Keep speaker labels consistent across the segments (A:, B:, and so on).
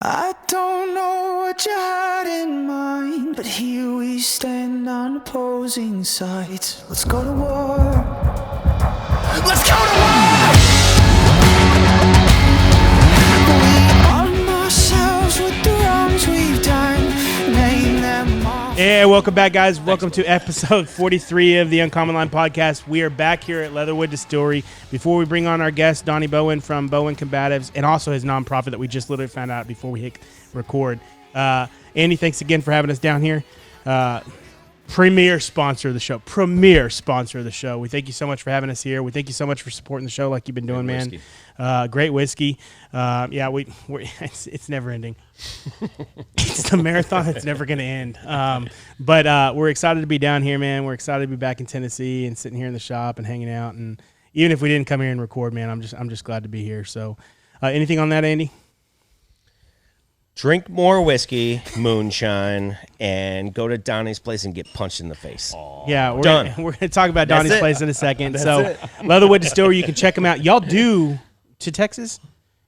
A: I don't know what you had in mind, but here we stand on opposing sides. Let's go to war. Let's go to war! We arm ourselves with the wrongs we've done. Name them all.
B: Hey, welcome back, guys. Welcome to episode 43 of the Uncommon Line podcast. We are back here at Leatherwood Distillery. Before we bring on our guest, Donnie Bowen from Bowen Combatives, and also his nonprofit that we just literally found out before we hit record. Andy, thanks again for having us down here. Premier sponsor of the show. We thank you so much for having us here. We thank you so much for supporting the show like you've been doing, man. Great whiskey. It's never ending. It's the marathon. It's never going to end. But we're excited to be down here, man. We're excited to be back in Tennessee and sitting here in the shop and hanging out. And even if we didn't come here and record, man, I'm just glad to be here. So, anything on that, Andy?
C: Drink more whiskey, moonshine, and go to Donnie's place and get punched in the face.
B: Yeah, we're
C: Done.
B: We're gonna talk about
C: That's
B: Donnie's
C: it.
B: place in a second.
C: That's
B: So,
C: it.
B: Leatherwood Distillery, you can check them out. Y'all do to Texas?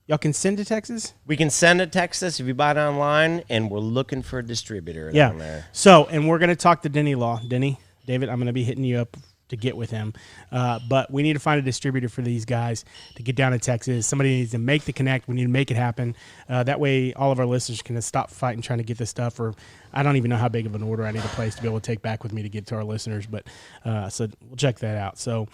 B: Y'all can send to Texas?
C: We can send to Texas if you buy it online, and we're looking for a distributor down there.
B: So, and we're gonna talk to Denny Law. Denny, David, I'm gonna be hitting you up to get with him. But we need to find a distributor for these guys to get down to Texas. Somebody needs to make the connect. We need to make it happen. That way all of our listeners can stop fighting trying to get this stuff. Or I don't even know how big of an order I need a place to be able to take back with me to get to our listeners. But so we'll check that out. So,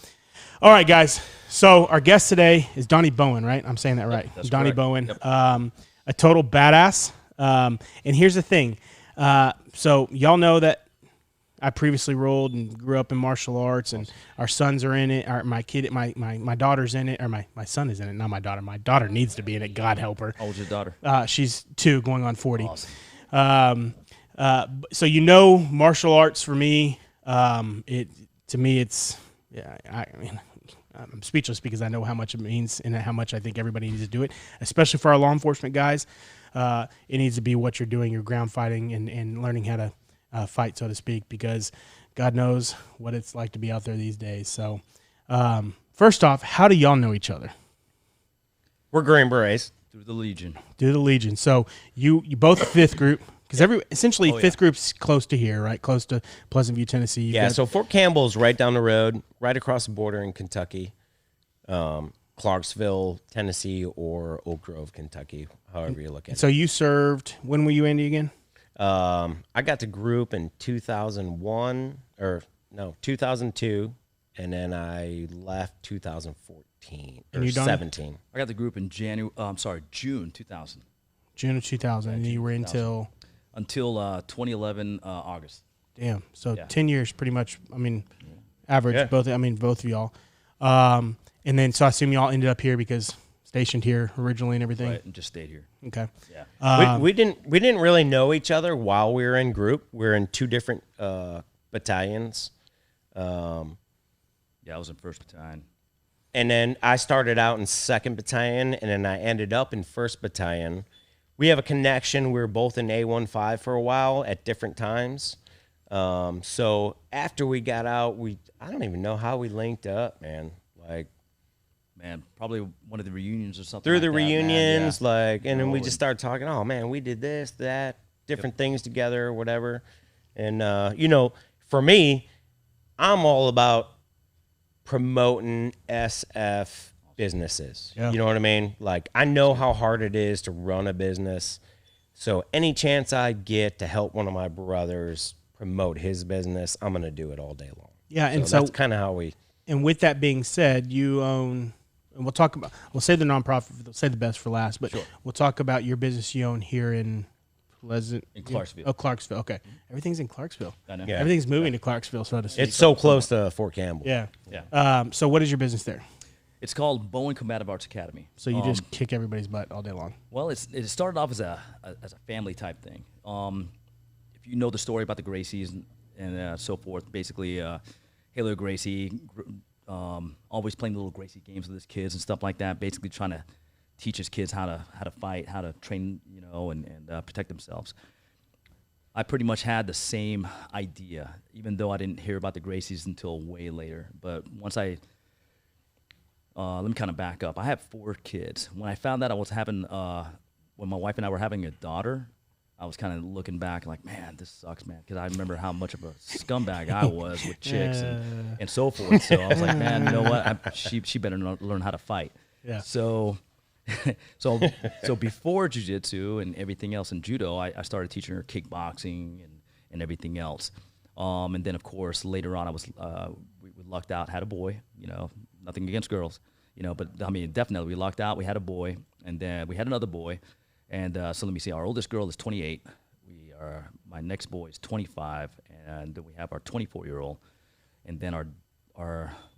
B: all right, guys. So our guest today is Donnie Bowen, right? I'm saying that right.
D: That's
B: Donnie
D: correct.
B: Bowen,
D: Yep.
B: a total badass. And here's the thing. So y'all know that I previously rolled and grew up in martial arts, and our sons are in it. My daughter's in it, or my son is in it. Not my daughter. My daughter needs to be in it. God help her.
D: How old's your daughter?
B: She's 2, going on 40.
D: Awesome.
B: So martial arts for me. It's I'm speechless because I know how much it means and how much I think everybody needs to do it, especially for our law enforcement guys. It needs to be what you're doing, your ground fighting and learning how to fight, so to speak, because God knows what it's like to be out there these days. So, first off, how do y'all know each other?
C: We're Green Berets.
D: Through the Legion.
B: Through the Legion. So you both fifth group, because essentially fifth group's close to here, right? Close to Pleasant View, Tennessee.
C: Yeah, so Fort Campbell's right down the road, right across the border in Kentucky. Clarksville, Tennessee, or Oak Grove, Kentucky, however you look at it.
B: So you served, when were you, Andy, again?
C: I got to group in 2002, and then I left 2014
B: And
C: or
B: you done?
C: 17.
D: I got the group in June 2000
B: June of 2000, and you were until
D: 2011 August.
B: damn. So
D: Yeah.
B: 10 years, pretty much. I mean, average.
C: Yeah.
B: Both of y'all. And then so I assume y'all ended up here because stationed here originally and everything.
D: Right, and just stayed here.
B: Okay.
D: Yeah.
C: We didn't really know each other while we were in group. We were in 2 different battalions.
D: Yeah, I was in 1st Battalion.
C: And then I started out in 2nd Battalion, and then I ended up in 1st Battalion. We have a connection. We were both in A15 for a while at different times. So after we got out, I don't even know how we linked up, man. Like,
D: Man, probably one of the reunions or something.
C: through
D: like
C: the
D: that, man.
C: reunions,
D: Yeah.
C: and then we
D: Oh,
C: just started talking, oh, man, we did this, that, different things together, whatever. And, for me, I'm all about promoting SF businesses.
B: Yeah.
C: You know what I mean? Like, I know how hard it is to run a business. So any chance I get to help one of my brothers promote his business, I'm going to do it all day long.
B: Yeah, and
C: So that's kind of how we...
B: And with that being said, you own, and we'll say the nonprofit, we'll say the best for last, but we'll talk about your business you own here in Pleasant.
D: In Clarksville.
B: Oh, Clarksville. Okay. Everything's in Clarksville.
D: I know.
C: Yeah.
B: Everything's moving to Clarksville, so to speak.
C: It's so close to Fort Campbell.
B: Yeah.
D: Yeah.
B: So what is your business there?
D: It's called Bowen Combative Arts Academy.
B: So you just kick everybody's butt all day long.
D: Well, it started off as a family type thing. If you know the story about the Gracies and so forth, basically, Halo Gracie, always playing little Gracie games with his kids and stuff like that. Basically, trying to teach his kids how to fight, how to train, and protect themselves. I pretty much had the same idea, even though I didn't hear about the Gracies until way later. But once let me kind of back up. I have 4 kids. When I found out I was having when my wife and I were having a daughter, I was kind of looking back like, man, this sucks, man, because I remember how much of a scumbag I was with chicks and so forth. So I was like, man, you know what? She better learn how to fight.
B: Yeah.
D: So, so before jiu-jitsu and everything else in judo, I started teaching her kickboxing and everything else. And then, of course, later on, I was we lucked out, had a boy. You know, nothing against girls, you know, but I mean, definitely we lucked out. We had a boy, and then we had another boy. And so let me see. Our oldest girl is 28. My next boy is 25, and then we have our 24-year-old. And then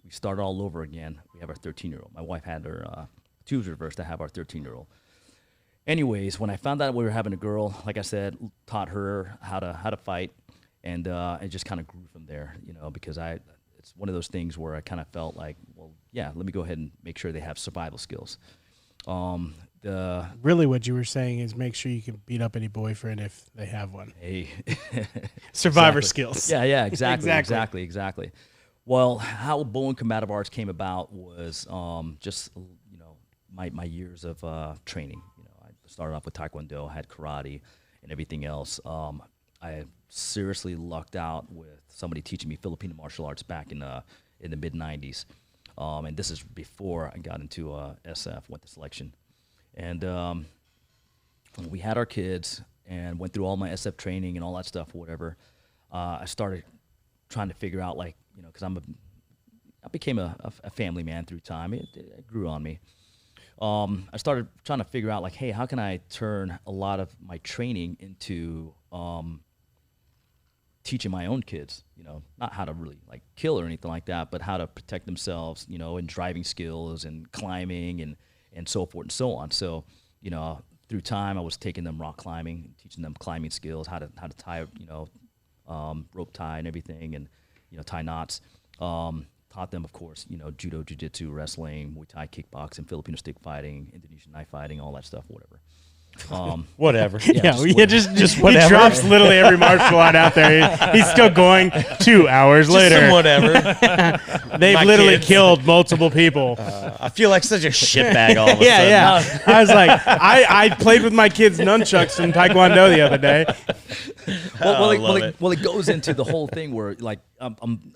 D: we start all over again. We have our 13-year-old. My wife had her tubes reversed to have our 13-year-old. Anyways, when I found out we were having a girl, like I said, taught her how to fight, and it just kind of grew from there. You know, because it's one of those things where I kind of felt like, well, yeah, let me go ahead and make sure they have survival skills.
B: Really, what you were saying is make sure you can beat up any boyfriend if they have one.
D: Hey,
B: Survivor
D: exactly.
B: skills.
D: Yeah, exactly. Well, how Bowen Combative Arts came about was just my years of training. You know, I started off with Taekwondo, had karate, and everything else. I seriously lucked out with somebody teaching me Filipino martial arts back in the mid '90s, and this is before I got into SF, went to selection. And when we had our kids and went through all my SF training and all that stuff, whatever, I started trying to figure out, like, you know, because I became a family man through time. It grew on me. I started trying to figure out, like, hey, how can I turn a lot of my training into teaching my own kids, you know, not how to really like kill or anything like that, but how to protect themselves, you know, in driving skills and climbing and so forth and so on. So, you know, through time, I was taking them rock climbing, teaching them climbing skills, how to tie, you know, rope tie and everything, and, you know, tie knots. Taught them, of course, you know, judo, jiu-jitsu, wrestling, Muay Thai, kickboxing, Filipino stick fighting, Indonesian knife fighting, all that stuff, whatever.
C: Whatever.
B: Just
C: whatever.
B: He drops literally every martial art out there. He's still going 2 hours later.
C: Some whatever.
B: They've
C: My
B: literally
C: kids.
B: killed multiple people.
C: I feel like such a shitbag all of a sudden.
B: Yeah. I was like, I played with my kids' nunchucks in Taekwondo the other day.
D: Well, it goes into the whole thing where, like, I'm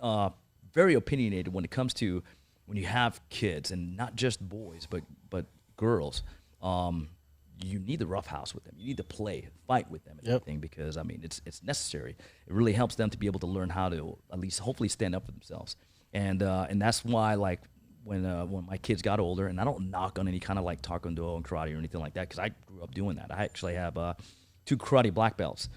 D: very opinionated when it comes to when you have kids, and not just boys, but girls. You need the roughhouse with them. You need to fight with them and everything, because, I mean, it's necessary. It really helps them to be able to learn how to at least hopefully stand up for themselves. And that's why, like, when my kids got older, and I don't knock on any kind of like Taekwondo and karate or anything like that, because I grew up doing that. I actually have 2 karate black belts.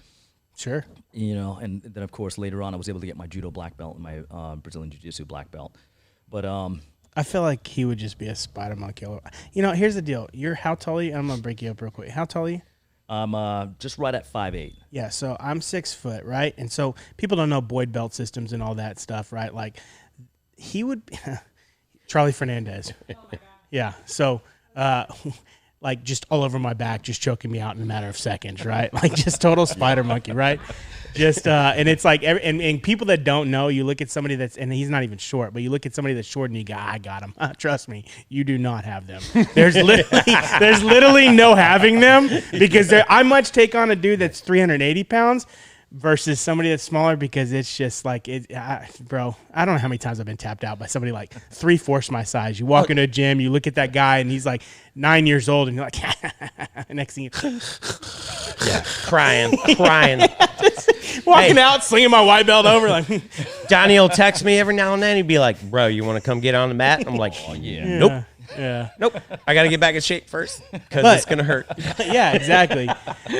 B: Sure.
D: You know, and then, of course, later on, I was able to get my judo black belt and my Brazilian jiu-jitsu black belt. But
B: I feel like he would just be a spider monkey. You know, here's the deal. How tall are you? I'm going to break you up real quick. How tall are you?
D: I'm just right at 5'8".
B: Yeah, so I'm 6 foot, right? And so people don't know Boyd belt systems and all that stuff, right? Like, he would Charlie Fernandez. Yeah, so like just all over my back, just choking me out in a matter of seconds, right? Like just total spider monkey, right? Just and it's like and people that don't know, you look at somebody and he's not even short, but you look at somebody that's short and you go, I got him. Trust me, you do not have them. There's literally no having them, because I much take on a dude that's 380 pounds versus somebody that's smaller, because it's just like bro, I don't know how many times I've been tapped out by somebody like 3/4 my size. You walk into a gym, you look at that guy and he's like 9 years old, and you're like next thing
C: Yeah, crying.
B: Walking out, slinging my white belt over, like
C: Johnny will text me every now and then. He'd be like, bro, you want to come get on the mat? I'm like, oh, yeah. Nope.
B: Yeah.
C: Nope. I got to get back in shape first, because it's going to hurt.
B: Yeah, exactly.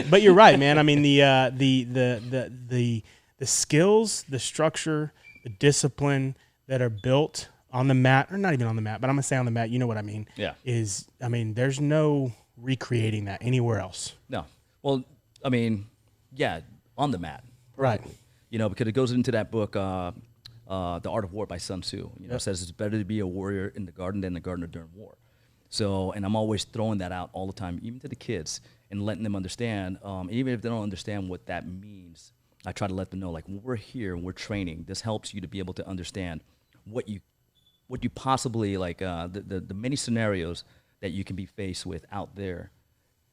B: But you're right, man. I mean, the skills, the structure, the discipline that are built on the mat, or not even on the mat, but I'm going to say on the mat, you know what I mean?
D: Yeah.
B: There's no recreating that anywhere else.
D: No. Well, I mean, yeah, on the mat.
B: Right.
D: You know, because it goes into that book, The Art of War by Sun Tzu. You know, it says it's better to be a warrior in the garden than a gardener during war. So, and I'm always throwing that out all the time, even to the kids, and letting them understand, even if they don't understand what that means, I try to let them know, like, when we're here and we're training, this helps you to be able to understand what you possibly, like, the many scenarios that you can be faced with out there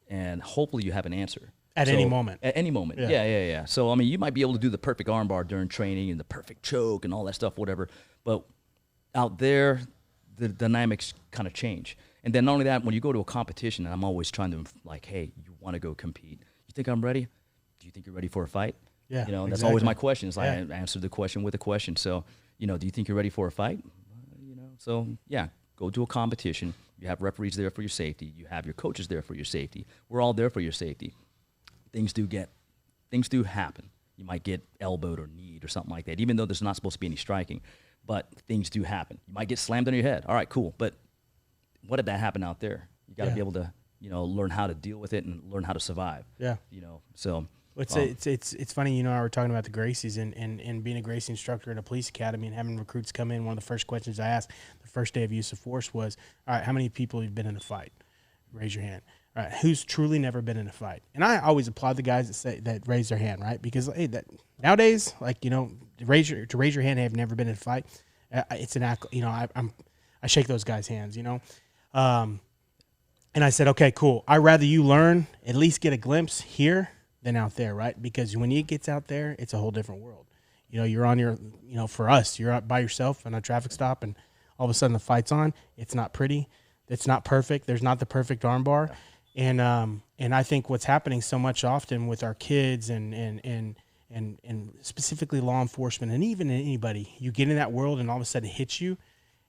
D: and hopefully you have an answer.
B: At any moment.
D: At any moment. Yeah. So, I mean, you might be able to do the perfect armbar during training and the perfect choke and all that stuff, whatever. But out there, the dynamics kind of change. And then not only that, when you go to a competition, and I'm always trying to, like, hey, you want to go compete. You think I'm ready? Do you think you're ready for a fight?
B: Yeah,
D: You know, that's
B: exactly.
D: always my question. Is
B: Yeah.
D: I answer the question with a question. So, you know, do you think you're ready for a fight? You know, so, yeah, go to a competition. You have referees there for your safety. You have your coaches there for your safety. We're all there for your safety. Things do happen. You might get elbowed or kneed or something like that, even though there's not supposed to be any striking. But things do happen. You might get slammed on your head. All right, cool. But what did that happen out there? You got to be able to, you know, learn how to deal with it and learn how to survive.
B: Yeah.
D: You know, so.
B: It's funny, you know, I were talking about the Gracies and being a Gracie instructor at a police academy and having recruits come in. One of the first questions I asked the first day of use of force was, all right, how many people have been in a fight? Raise your hand. All right, who's truly never been in a fight? And I always applaud the guys that raise their hand, right? Because hey, that nowadays, like, you know, to raise your hand, have never been in a fight. It's an act. You know, I shake those guys' hands. You know, and I said, okay, cool. I'd rather you learn, at least get a glimpse here than out there, right? Because when it gets out there, it's a whole different world. You know, you're on your, you know, for us, you're out by yourself on a traffic stop, and all of a sudden the fight's on. It's not pretty. It's not perfect. There's not the perfect armbar. Yeah. And I think what's happening so much often with our kids and specifically law enforcement and even anybody, you get in that world and all of a sudden it hits you,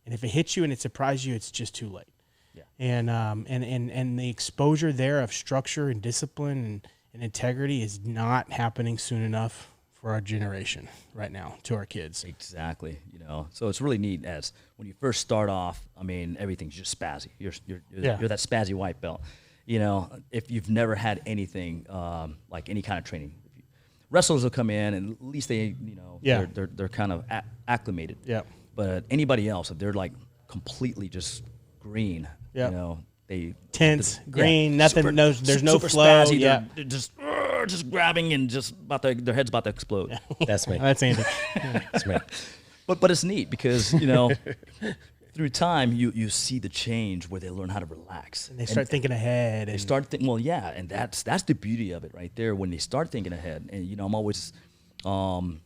B: and if it hits you and it surprises you, it's just too late. Yeah. And the exposure there of structure and discipline and integrity is not happening soon enough for our generation right now to our kids.
D: Exactly. You know, so it's really neat as when you first start off, I mean, everything's just spazzy. You're that spazzy white belt. You know, if you've never had anything like any kind of training, wrestlers will come in and at least they, you know, they're kind of acclimated.
B: Yeah.
D: But anybody else, if they're like completely just green,
B: you
D: know, they
B: tense, green, nothing.
D: Super,
B: there's no
D: super
B: flow.
D: Spazzy,
B: Yeah.
D: They're just grabbing and just their head's about to explode.
C: That's me.
B: That's Andy.
C: That's me.
D: But it's neat because, you know, through time you see the change where they learn how to relax.
B: And they start thinking ahead.
D: They start thinking, well, yeah, and that's the beauty of it right there when they start thinking ahead. And, you know, I'm always trying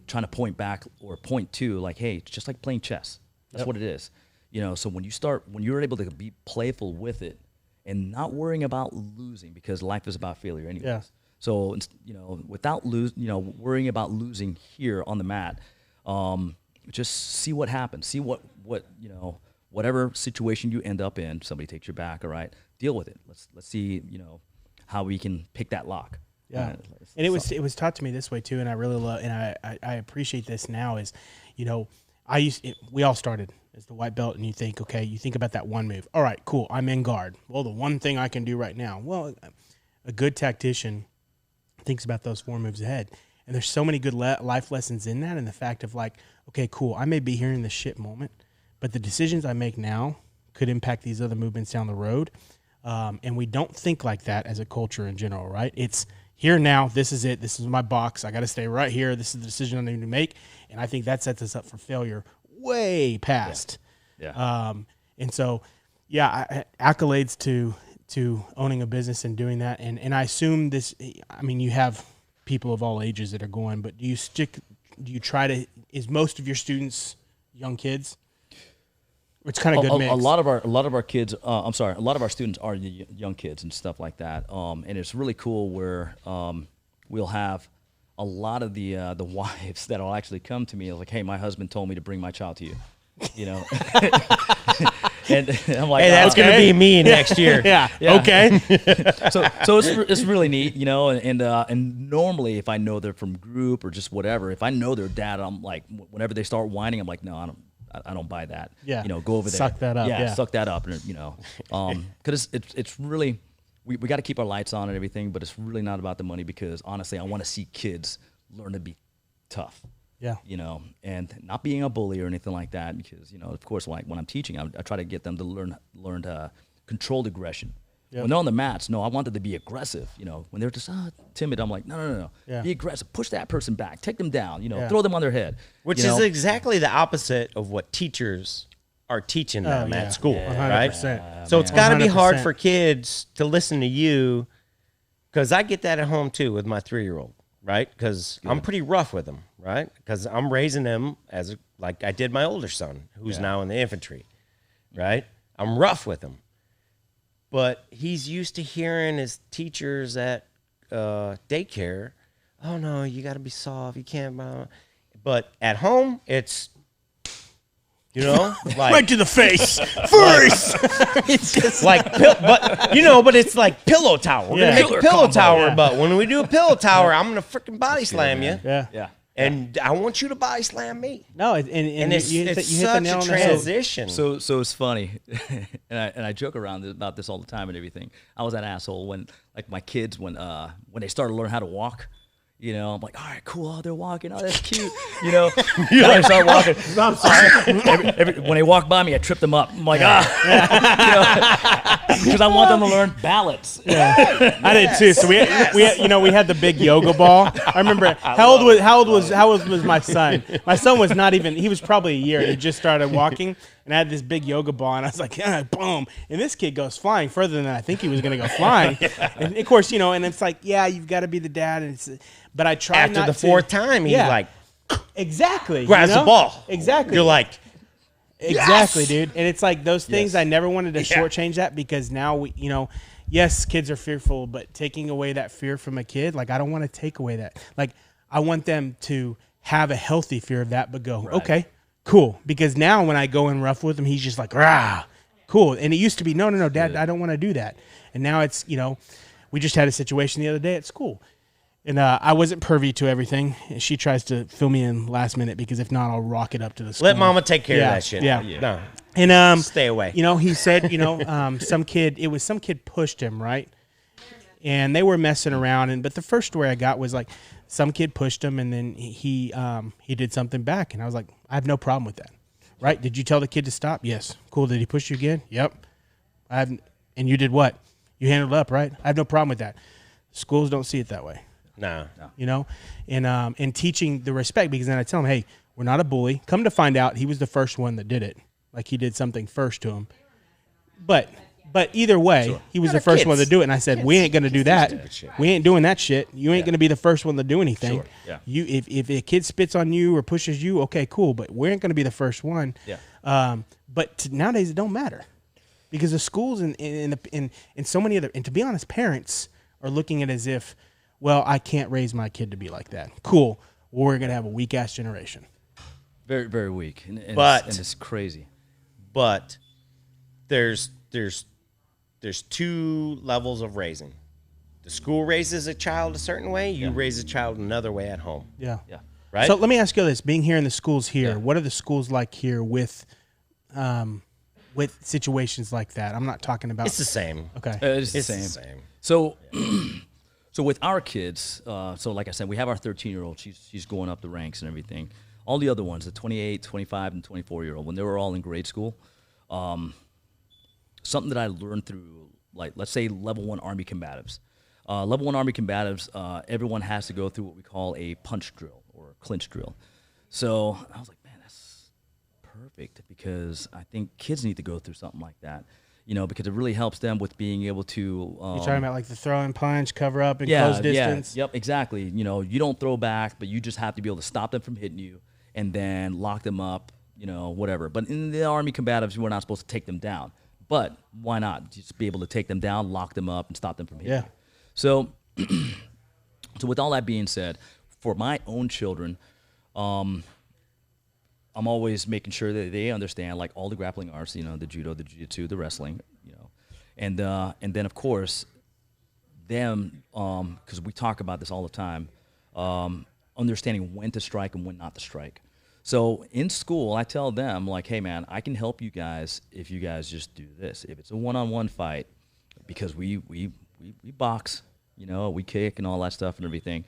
D: to point back or point to, like, hey, it's just like playing chess. That's what it is. You know, so when you're able to be playful with it and not worrying about losing, because life is about failure anyways.
B: Yeah.
D: So, you know, without worrying about losing here on the mat, just see what happens. See what you know, whatever situation you end up in, somebody takes your back, all right, deal with it. Let's see, you know, how we can pick that lock.
B: Yeah. And it was taught to me this way too, and I really love, and I appreciate this now is, you know, we all started as the white belt, and you think about that one move. All right, cool, I'm in guard. Well, the one thing I can do right now. Well, a good tactician thinks about those 4 moves ahead. And there's so many good life lessons in that, and the fact of like, okay, cool, I may be here in the shit moment, but the decisions I make now could impact these other movements down the road. And we don't think like that as a culture in general, right? It's here now, this is it, this is my box, I got to stay right here, this is the decision I need to make. And I think that sets us up for failure way past.
D: Yeah.
B: And so, accolades to owning a business and doing that. And I assume this, I mean, you have people of all ages that are going, but is most of your students young kids? It's kind of good mix.
D: A lot of our kids, a lot of our students are young kids and stuff like that. And it's really cool where we'll have a lot of the wives that will actually come to me like, hey, my husband told me to bring my child to you. You know, and I'm like,
C: hey, that's going to be me next year.
B: Yeah. Okay.
D: so it's really neat, you know, and normally if I know they're from group or just whatever, if I know their dad, I'm like, whenever they start whining, I'm like, no, I don't buy that.
B: Yeah.
D: You know, go over there.
B: Suck that up.
D: Yeah. Suck that up. And, you know, because it's really, we got to keep our lights on and everything, but it's really not about the money because honestly, I want to see kids learn to be tough.
B: Yeah.
D: You know, and not being a bully or anything like that because, you know, of course, like when I'm teaching, I try to get them to learn to control aggression. Yep. When they're on the mats, no, I want them to be aggressive. You know, when they're just timid, I'm like, no.
B: Yeah.
D: Be aggressive. Push that person back. Take them down. You know, throw them on their head.
C: Which is exactly the opposite of what teachers are teaching them
B: yeah.
C: at school,
B: 100%.
C: right? So it's got to be hard
B: 100%.
C: for kids to listen to you, because I get that at home too with my 3-year-old, right? Because I'm pretty rough with him, right? Because I'm raising him like I did my older son, who's now in the infantry, right? I'm rough with him. But he's used to hearing his teachers at daycare, oh, no, you got to be soft. You can't. But at home, it's, like.
B: Right to the face. First. It's just
C: Like, but it's like pillow tower. We're going to make a pillow tower, but when we do a pillow tower, I'm going to freaking body slam you.
B: yeah.
D: Yeah.
C: And I want you to body slam me.
B: No, and
C: And
B: you hit
C: it's
B: the
C: such
B: nail
C: a
B: on the head.
C: transition.
D: So it's funny, and I joke around about this all the time and everything. I was that asshole when, like, my kids, when they started to learn how to walk, I'm like, all right, cool, they're walking, oh, that's cute, I start walking. I'm sorry. When they walk by me, I trip them up. I'm like, because I want them to learn balance.
B: I did too. So we had the big yoga ball. I remember how old was my son? My son was not even. He was probably a year. He just started walking, and I had this big yoga ball, and I was like, boom! And this kid goes flying further than I think he was going to go flying. And of course, and it's like, yeah, you've got to be the dad, but I tried
C: After
B: not
C: the
B: to.
C: fourth time, he's like,
B: exactly
C: grabs the ball.
B: Exactly.
C: You're like,
B: exactly,
C: yes!
B: dude. And it's like those things.
D: Yes.
B: I never wanted to shortchange that, because now yes, kids are fearful, but taking away that fear from a kid, like, I don't want to take away that. Like, I want them to have a healthy fear of that, but go, okay, cool. Because now when I go in rough with him, he's just like, rah, cool. And it used to be, no, Dad, I don't want to do that. And now it's, we just had a situation the other day at school. And I wasn't privy to everything. She tries to fill me in last minute, because if not, I'll rock it up to the school.
C: let mama take care of that shit.
B: Yeah.
C: No.
B: And
C: Stay away.
B: He said, some kid pushed him, right? And they were messing around, but the first story I got was like some kid pushed him, and then he did something back, and I was like, I have no problem with that, right? Did you tell the kid to stop? Yes. Cool. Did he push you again? Yep. And you did what? You handled up, right? I have no problem with that. Schools don't see it that way.
C: No.
B: And teaching the respect, because then I tell him, hey, we're not a bully. Come to find out, he was the first one that did it. Like, he did something first to him. But either way, he was the first one to do it. And I said, we ain't going to do that. We ain't doing that shit. You ain't going to be the first one to do anything.
D: Sure. Yeah.
B: If a kid spits on you or pushes you, okay, cool. But we ain't going to be the first one.
D: Yeah.
B: But nowadays it don't matter, because the schools and so many other, and to be honest, parents are looking at it as if, well, I can't raise my kid to be like that. Cool. We're going to have a weak ass generation.
D: Very, very weak. And it's crazy.
C: But there's two levels of raising. The school raises a child a certain way. You raise a child another way at home.
B: Yeah.
D: Yeah.
C: Right?
B: So let me ask you this: being here in the schools here, what are the schools like here with situations like that? I'm not talking about.
C: It's the same.
B: Okay.
D: It's the
C: It's
D: same.
C: the same.
D: So, so with our kids, so like I said, we have our 13-year-old. She's going up the ranks and everything. All the other ones, the 28, 25, and 24-year-old, when they were all in grade school, something that I learned through, like, let's say level 1 Army combatives. Level 1 Army combatives, everyone has to go through what we call a punch drill or a clinch drill. So I was like, man, that's perfect, because I think kids need to go through something like that. Because it really helps them with being able to.
B: You're talking about like the throw and punch, cover up, and close distance.
D: Yep, exactly. You don't throw back, but you just have to be able to stop them from hitting you, and then lock them up. Whatever. But in the Army combatives, we're not supposed to take them down. But why not just be able to take them down, lock them up, and stop them from hitting you? So, so with all that being said, for my own children, I'm always making sure that they understand, like, all the grappling arts, the judo, the jiu-jitsu, the wrestling, and then of course them, because we talk about this all the time, understanding when to strike and when not to strike. So in school, I tell them, like, hey man, I can help you guys if you guys just do this. If it's a one-on-one fight, because we box, we kick and all that stuff and everything,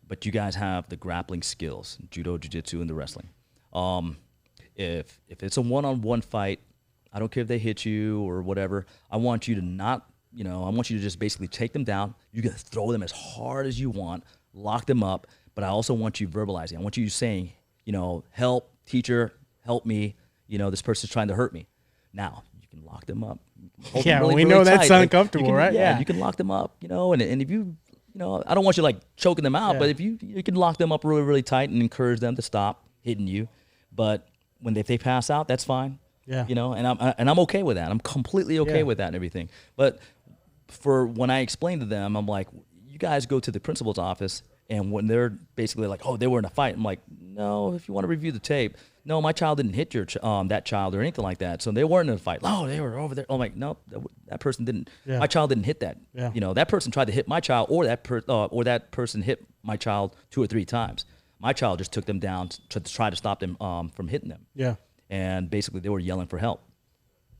D: but you guys have the grappling skills, judo, jiu-jitsu, and the wrestling. If it's a one-on-one fight, I don't care if they hit you or whatever. I want you to not, I want you to just basically take them down. You can throw them as hard as you want, lock them up, but I also want you verbalizing. I want you saying, help, teacher, help me, this person's trying to hurt me. Now you can lock them up. Hold
B: Yeah,
D: them really,
B: we
D: really
B: know that's
D: tight.
B: uncomfortable,
D: You can-
B: right?
D: Yeah,
B: Yeah.
D: you can lock them up, and if you, I don't want you like choking them out,
B: Yeah.
D: but if you can lock them up really, really tight and encourage them to stop hitting you. But if they pass out, that's fine.
B: Yeah.
D: And I'm okay with that. I'm completely okay
B: Yeah.
D: with that and everything. But for when I explain to them, I'm like, you guys go to the principal's office, and when they're basically like, oh, they were in a fight, I'm like, no, if you want to review the tape, no, my child didn't hit that child or anything like that. So they weren't in a fight. Oh, they were over there. I'm like, no, that person didn't.
B: Yeah.
D: My child didn't hit that.
B: Yeah.
D: That person tried to hit my child, or that person hit my child 2 or 3 times. My child just took them down to try to stop them from hitting them.
B: Yeah.
D: And basically they were yelling for help.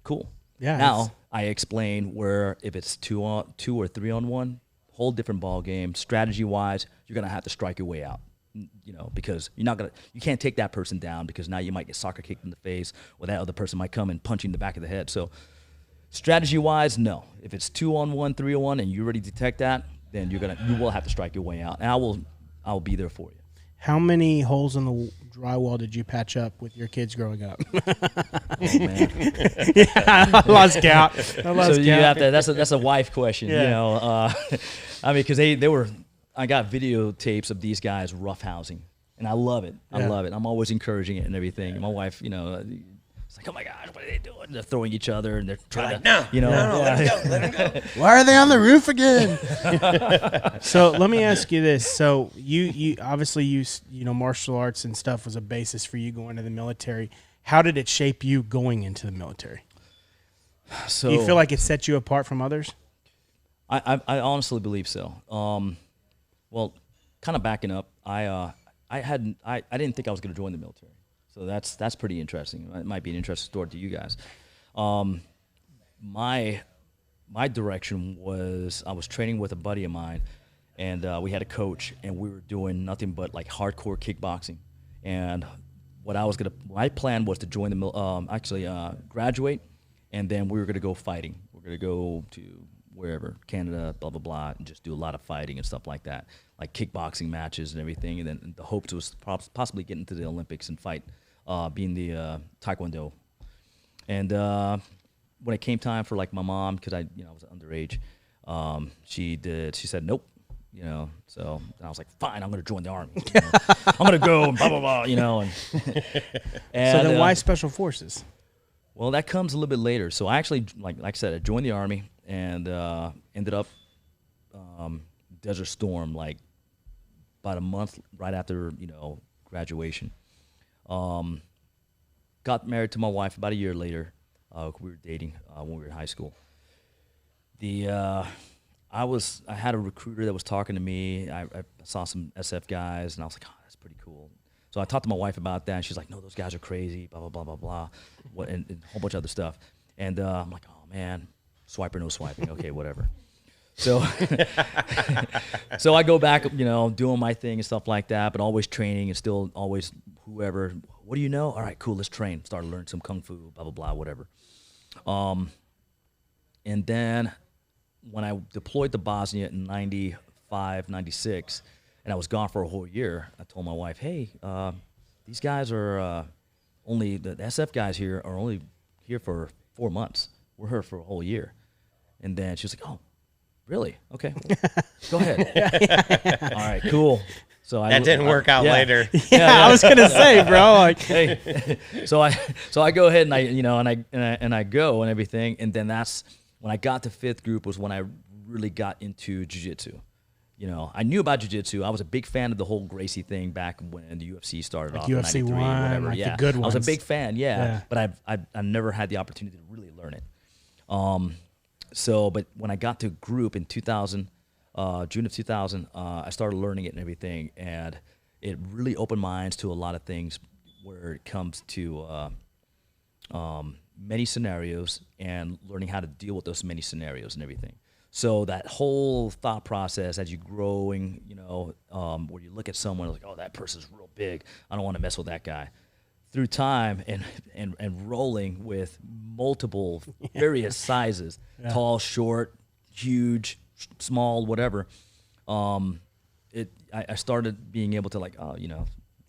D: Cool.
B: Yeah,
D: Now I explain where if it's 2 or 3-on-1, whole different ball game. Strategy wise, you're gonna have to strike your way out. Because you can't take that person down, because now you might get soccer kicked in the face, or that other person might come and punch you in the back of the head. So strategy wise, no. If it's 2-on-1, 3-on-1, and you already detect that, then you will have to strike your way out, and I'll be there for you.
B: How many holes in the drywall did you patch up with your kids growing up?
D: Oh man.
B: I lost count.
D: So you have to. That's a wife question.
B: Yeah.
D: I mean, because they were. I got videotapes of these guys roughhousing, and I love it. I
B: Yeah.
D: love it. I'm always encouraging it and everything. And my wife, it's like, oh my gosh, what are they doing? They're throwing each other, and they're trying to,
C: No, let him go.
B: Why are they on the roof again? So let me ask you this. So you obviously martial arts and stuff was a basis for you going to the military. How did it shape you going into the military?
D: So
B: Do you feel like it set you apart from others?
D: I honestly believe so. Well, kind of backing up, I didn't think I was going to join the military. So that's pretty interesting. It might be an interesting story to you guys. My direction was, I was training with a buddy of mine, and we had a coach, and we were doing nothing but like hardcore kickboxing. And my plan was to join the graduate, and then we were gonna go fighting. We're gonna go to wherever, Canada, blah blah blah, and just do a lot of fighting and stuff like that, like kickboxing matches and everything. And then the hopes was possibly get into the Olympics and fight, being the Taekwondo. And when it came time for like my mom, because I was underage, she said nope. So I was like, fine, I'm gonna join the army. I'm gonna go and blah blah blah. And
B: So then why special forces?
D: Well, that comes a little bit later. So I actually, like I said, I joined the army and ended up Desert Storm like about a month right after graduation. Got married to my wife about a year later. We were dating when we were in high school. I had a recruiter that was talking to me. I saw some SF guys, and I was like, oh, that's pretty cool. So I talked to my wife about that, and she's like, no, those guys are crazy, blah, blah, blah, blah, blah, and a whole bunch of other stuff. And I'm like, oh, man, swiper, no swiping. Okay, whatever. So so I go back, doing my thing and stuff like that, but always training and still always whoever, what do you know? All right, cool, let's train. Start to learn some kung fu, blah, blah, blah, whatever. And then when I deployed to Bosnia in 95, 96, and I was gone for a whole year, I told my wife, hey, these guys are only, the SF guys here are only here for 4 months. We're here for a whole year. And then she was like, oh, really? Okay, go ahead. All right, cool. So
C: That didn't work out later.
B: Yeah, I was gonna say, bro. Like,
D: Hey, so I go ahead and I go and everything, and then that's when I got to 5th group was when I really got into jiu-jitsu. I knew about jiu-jitsu. I was a big fan of the whole Gracie thing back when the UFC started off.
B: UFC
D: in 93,
B: 1,
D: whatever.
B: like the
D: Yeah,
B: good
D: I was a
B: ones.
D: big fan. Yeah,
B: Yeah.
D: but I've never had the opportunity to really learn it. But when I got to group in 2000, June of 2000, I started learning it and everything, and it really opened my eyes to a lot of things where it comes to many scenarios and learning how to deal with those many scenarios and everything. So that whole thought process as you're growing, where you look at someone like, oh, that person's real big, I don't want to mess with that guy. Through time and rolling with multiple various sizes, tall, short, huge, small, whatever, I started being able to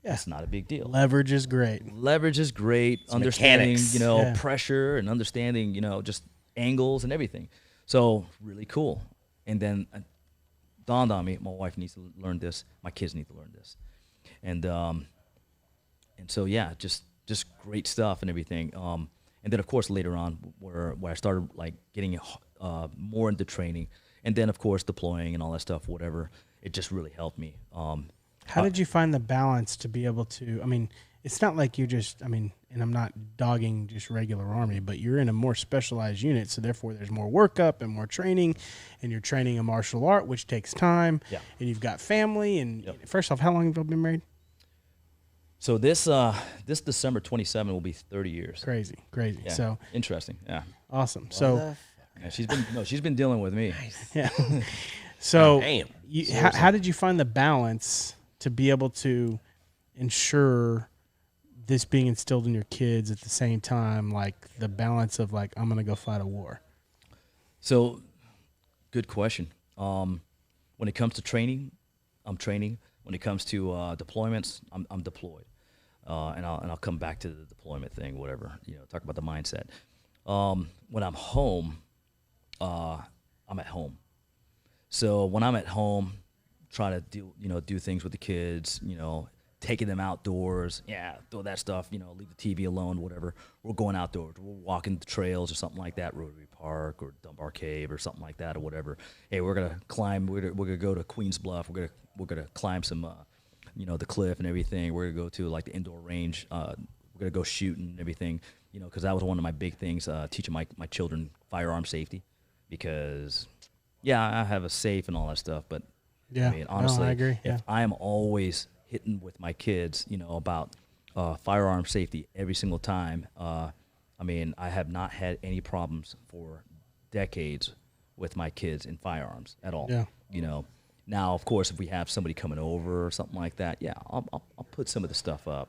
D: it's not a big deal.
B: Leverage is great.
D: Leverage is great. Understanding,
C: mechanics.
B: Yeah.
D: pressure and understanding, just angles and everything. So really cool. And then it dawned on me, my wife needs to learn this. My kids need to learn this. And so yeah, just great stuff and everything. And then of course later on, where I started like getting more into training, and then of course deploying and all that stuff, whatever. It just really helped me.
B: How did you find the balance to be able to? I mean, it's not like you just. I mean, and I'm not dogging just regular Army, but you're in a more specialized unit, so therefore there's more workup and more training, and you're training a martial art, which takes time.
D: Yeah.
B: And you've got family. And first off, how long have you been married?
D: So this December 27 will be 30 years.
B: Crazy.
D: Yeah.
B: So
D: interesting. Yeah.
B: awesome. So
D: Yeah, she's been dealing with me.
B: yeah. So
C: Damn.
B: how did you find the balance to be able to ensure this being instilled in your kids at the same time, like the balance of like, I'm going to go fight a war?
D: So, good question. When it comes to training, I'm training. When it comes to deployments, I'm deployed. And I'll come back to the deployment thing, whatever. Talk about the mindset. When I'm home, I'm at home. So when I'm at home, try to do things with the kids. Taking them outdoors. Yeah, throw that stuff. Leave the TV alone, whatever. We're going outdoors. We're walking the trails or something like that, Rotary Park or Dunbar Cave or something like that or whatever. Hey, we're gonna climb. We're gonna go to Queens Bluff. We're gonna climb some, the cliff and everything. We're gonna go to like the indoor range. We're gonna go shooting and everything. Because that was one of my big things, teaching my children firearm safety. Because, yeah, I have a safe and all that stuff, but
B: Yeah.
D: I mean, honestly,
B: I agree. Yeah.
D: if I am always hitting with my kids, about firearm safety every single time, I mean, I have not had any problems for decades with my kids in firearms at all.
B: Yeah.
D: Now, of course, if we have somebody coming over or something like that, yeah, I'll put some of the stuff up,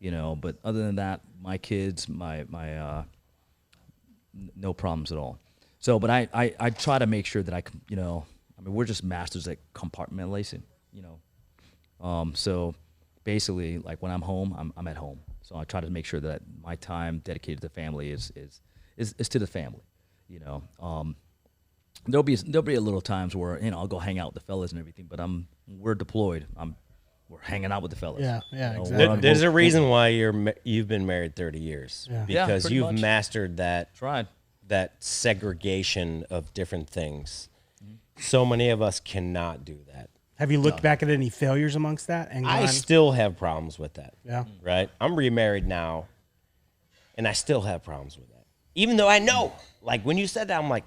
D: But other than that, my kids, my no problems at all. So, but I try to make sure that I can, I mean, we're just masters at compartmentalizing, So basically, like when I'm home, I'm at home. So I try to make sure that my time dedicated to family is to the family, There'll be a little times where I'll go hang out with the fellas and everything, but we're deployed. We're hanging out with the fellas.
B: Yeah, exactly.
C: There's a reason why you've been married 30 years.
B: Yeah.
C: Because
D: pretty
C: you've
D: much.
C: mastered that segregation of different things. So many of us cannot do that.
B: Have you looked back at any failures amongst that? And
C: I
B: gone,
C: still have problems with that.
B: yeah.
C: Right? I'm remarried now, and I still have problems with that. Even though I know, like when you said that, I'm like,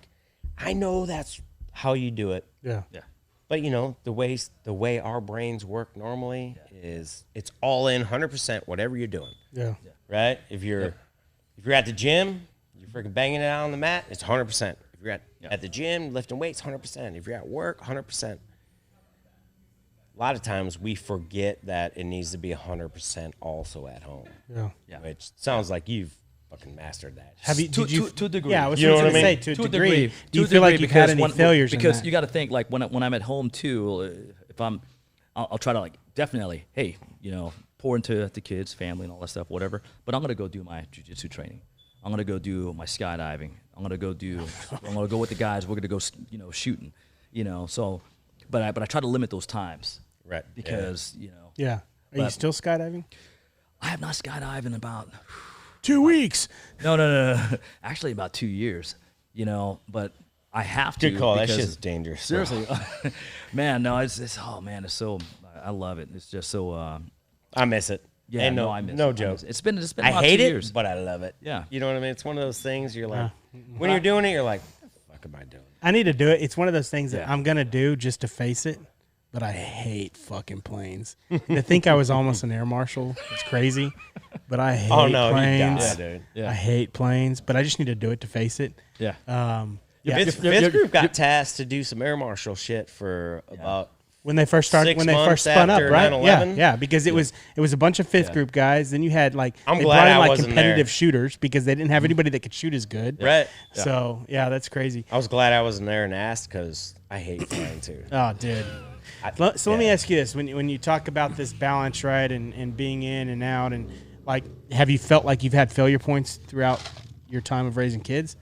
C: I know that's how you do it.
B: Yeah.
D: Yeah.
C: But the way our brains work normally is it's all in 100% whatever you're doing.
B: Yeah.
C: Right? If you're at the gym, you're freaking banging it out on the mat, it's 100%. If you're at the gym lifting weights, 100%. If you're at work, 100%. A lot of times we forget that it needs to be 100% also at home.
B: Yeah.
D: Yeah.
C: Which sounds like you've fucking mastered that.
B: Have you?
D: To
B: Did
D: a degree.
B: Yeah, I was
C: You know
B: going
C: what
B: to
C: I
B: say
C: mean?
B: to a
D: To a
B: degree.
D: degree.
B: Do you
D: To a
B: feel like
D: degree,
B: you've had
D: because
B: any failures? in
D: Because
B: that?
D: you got to think like when I'm at home too. If I'll try to like definitely, hey, pour into the kids, family, and all that stuff, whatever. But I'm gonna go do my jiu-jitsu training. I'm gonna go do my skydiving. I'm gonna go with the guys. We're gonna go, shooting. So, but I try to limit those times.
C: Right.
D: Because
B: Yeah. Are you
D: But-
B: still skydiving?
D: I have not skydived in about
B: 2 weeks.
D: no. Actually, about 2 years. But I have to.
C: Good call. That
D: because-
C: shit's dangerous.
D: Seriously, man, no, it's it's so, I love it. It's just so,
C: I miss it.
D: yeah,
C: Ain't
D: no, I miss
C: no
D: it.
C: joke.
D: It's been
C: I
D: about
C: hate
D: 2
C: it,
D: years.
C: but I love it.
D: Yeah.
C: You know what I mean? It's one of those things you're like, when you're doing it, you're like, what the fuck am I doing?
B: I need to do it. It's one of those things that
D: Yeah.
B: I'm going to do just to face it, but I hate fucking planes. To think I was almost an air marshal, it's crazy, but I hate
C: Oh, no, you
B: planes.
C: die, dude.
D: Yeah.
B: I hate planes, but I just need to do it to face it.
D: Yeah.
B: Yeah.
C: Fifth group got tasked to do some air marshal shit for about
B: When they first started,
C: 6
B: when they
C: months
B: first spun up,
C: after
B: right?
C: 9/11?
B: Yeah, because it was a bunch of fifth group guys. Then you had like
C: I'm
B: they
C: glad
B: brought in
C: I
B: like
C: wasn't
B: competitive
C: there.
B: shooters because they didn't have anybody that could shoot as good.
C: right.
B: So yeah, that's crazy.
C: I was glad I wasn't there and asked because I hate flying too.
B: Oh, dude. So let me ask you this: when you talk about this balance, right, and being in and out, and like, have you felt like you've had failure points throughout your time of raising kids?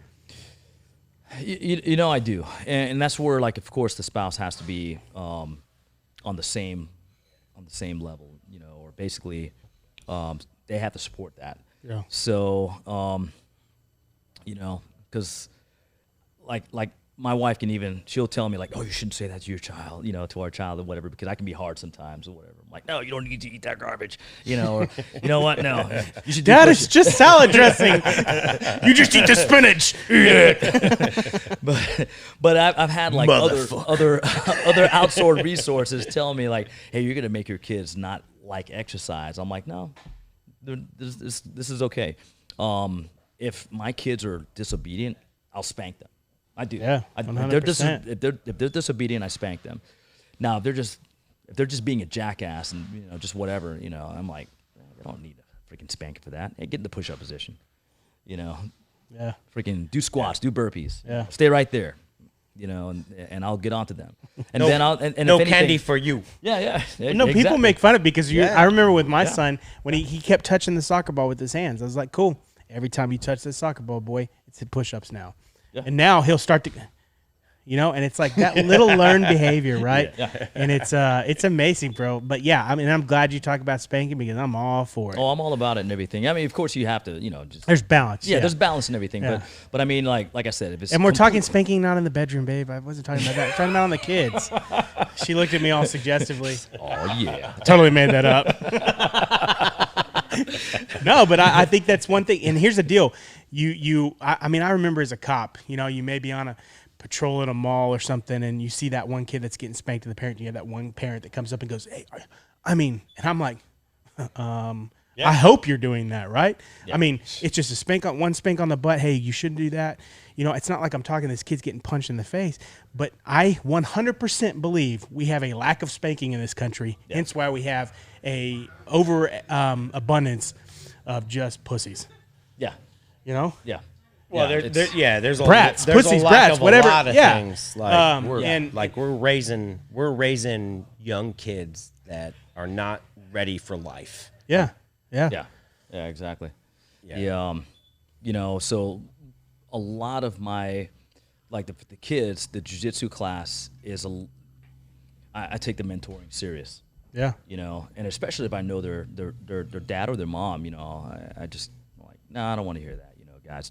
D: You know, I do, and that's where, like, of course, the spouse has to be on the same level, you know, or basically they have to support that.
B: Yeah.
D: So, you know, because like my wife she'll tell me like, oh, you shouldn't say that to your child, you know, to our child or whatever, because I can be hard sometimes or whatever. I'm like, no, you don't need to eat that garbage, you know, or you know what? No, you should.
B: Dad, it's just salad dressing. You just eat the spinach.
D: But I've had like other outsourced resources tell me like, hey, you're gonna make your kids not like exercise. I'm like, no, this is okay. If my kids are disobedient, I'll spank them. I do.
B: Yeah,
D: if they're disobedient, I spank them. Now if they're just being a jackass and, you know, just whatever, you know, I'm like, I don't need a freaking spanking for that. Hey, get in the push-up position, you know.
B: Yeah.
D: Freaking do squats, do burpees.
B: Yeah.
D: Stay right there, you know, and I'll get onto them. And
C: No-
D: then I'll and
C: no
D: if anything,
C: candy for you.
D: Yeah.
B: No, people
D: exactly.
B: make fun of it because
C: Yeah.
B: I remember with my son when he kept touching the soccer ball with his hands. I was like, cool. Every time you touch the soccer ball, boy, it's in push-ups now.
D: Yeah.
B: And now he'll start to, you know, and it's like that little learned behavior, right?
D: Yeah.
B: And it's amazing, bro. But yeah, I mean, I'm glad you talk about spanking because I'm all for it.
D: Oh, I'm all about it and everything. I mean, of course, you have to, you know, just
B: There's balance.
D: yeah, there's balance and everything.
B: Yeah.
D: But I mean, like I said, if it's
B: And we're talking spanking not in the bedroom, babe. I wasn't talking about that. I'm talking about on the kids. She looked at me all suggestively.
D: oh yeah,
B: Totally made that up. No, but I think that's one thing. And here's the deal. I mean, I remember as a cop, you know, you may be on a patrol at a mall or something, and you see that one kid that's getting spanked to the parent. You have that one parent that comes up and goes, hey, I mean, and I'm like, I hope you're doing that, right? I mean, it's just one spank on the butt. Hey, you shouldn't do that. You know, it's not like I'm talking this kid's getting punched in the face, but I 100% believe we have a lack of spanking in this country. Yeah. Hence why we have a abundance of just pussies.
D: yeah,
B: You know?
D: yeah.
C: Well,
D: Yeah,
C: there's a
B: Brats,
C: there's
B: pussies,
C: a lack
B: brats,
C: of
B: whatever.
C: a lot of
B: Yeah.
C: things. Like we're
B: and-
C: raising young kids that are not ready for life.
B: Yeah.
D: Yeah, exactly.
C: Yeah.
D: You know, so a lot of my, like the kids, the jiu-jitsu class is I take the mentoring serious.
B: Yeah.
D: You know, and especially if I know their dad or their mom, you know, I just like, no, I don't want to hear that. You know, guys,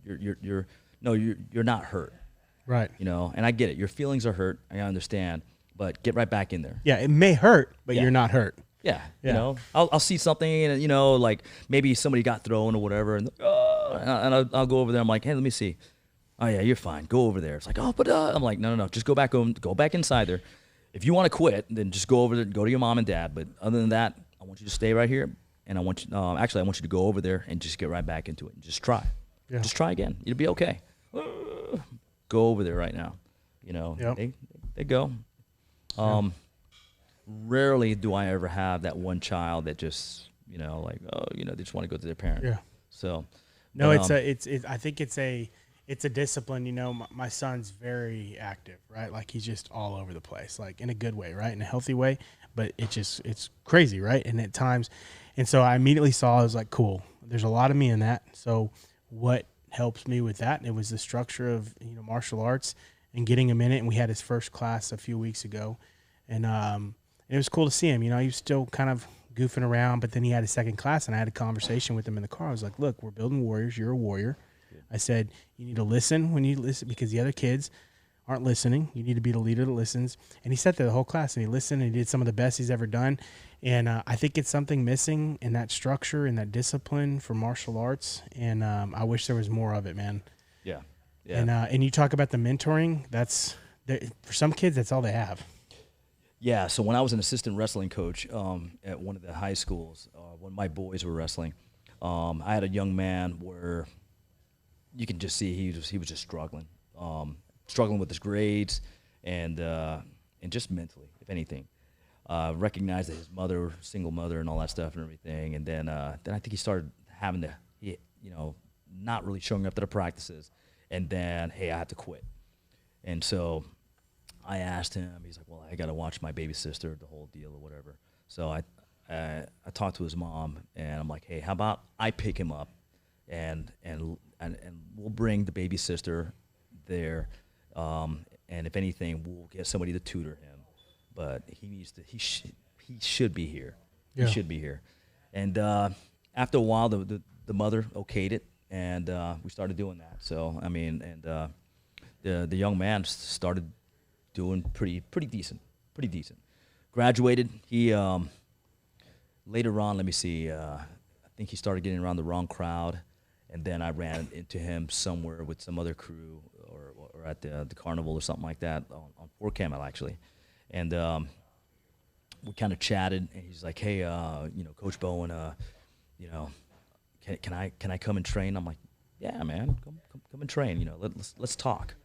D: you're not hurt.
B: Right.
D: You know, and I get it. Your feelings are hurt. I understand, but get right back in there.
B: Yeah. It may hurt, but
D: Yeah.
B: you're not hurt.
D: Yeah,
B: Yeah.
D: you know, I'll see something, and you know, like maybe somebody got thrown or whatever, and I'll go over there. I'm like, hey, let me see. Oh yeah, you're fine. Go over there. It's like, oh, but I'm like, no, just go back home. Go back inside there. If you want to quit, then just go over there. Go to your mom and dad. But other than that, I want you to stay right here, and I want you. Actually, I want you to go over there and just get right back into it. And just try.
B: Yeah.
D: Just try again. You'll be okay. Go over there right now. You know,
B: Yep.
D: they go. Rarely do I ever have that one child that just, you know, like, oh, you know, they just want to go to their parent.
B: Yeah.
D: So,
B: No,
D: but,
B: I think it's a discipline. You know, my son's very active, right? Like he's just all over the place, like in a good way, right? In a healthy way, but it's crazy, right? And at times, and so I immediately saw, I was like, cool, there's a lot of me in that. So what helps me with that? And it was the structure of, you know, martial arts and getting him in it. And we had his first class a few weeks ago, and it was cool to see him. You know, he was still kind of goofing around, but then he had a second class, and I had a conversation with him in the car. I was like, look, we're building warriors. You're a warrior. I said, you need to listen when you listen, because the other kids aren't listening. You need to be the leader that listens. And he sat there the whole class, and he listened, and he did some of the best he's ever done. And I think it's something missing in that structure and that discipline for martial arts. And I wish there was more of it, man.
D: yeah.
B: And you talk about the mentoring. For some kids, that's all they have.
D: Yeah, so when I was an assistant wrestling coach at one of the high schools, when my boys were wrestling, I had a young man where you can just see he was just struggling with his grades and just mentally, if anything. Recognized that his mother, single mother, and all that stuff and everything, and then I think he started having to, you know, not really showing up to the practices, and then hey, I have to quit, and so I asked him. He's like, well, I got to watch my baby sister, the whole deal or whatever. So I talked to his mom, and I'm like, hey, how about I pick him up, and we'll bring the baby sister there, and if anything, we'll get somebody to tutor him. But he needs to. He should be here.
B: Yeah.
D: He should be here. And after a while, the mother okayed it, and we started doing that. So I mean, and the young man started doing pretty decent. Graduated. He later on, let me see. I think he started getting around the wrong crowd, and then I ran into him somewhere with some other crew, or at the carnival or something like that on Fort Campbell actually, and we kind of chatted. And he's like, "Hey, Coach Bowen, can I come and train?" I'm like, "Yeah, man, come and train. Let's talk."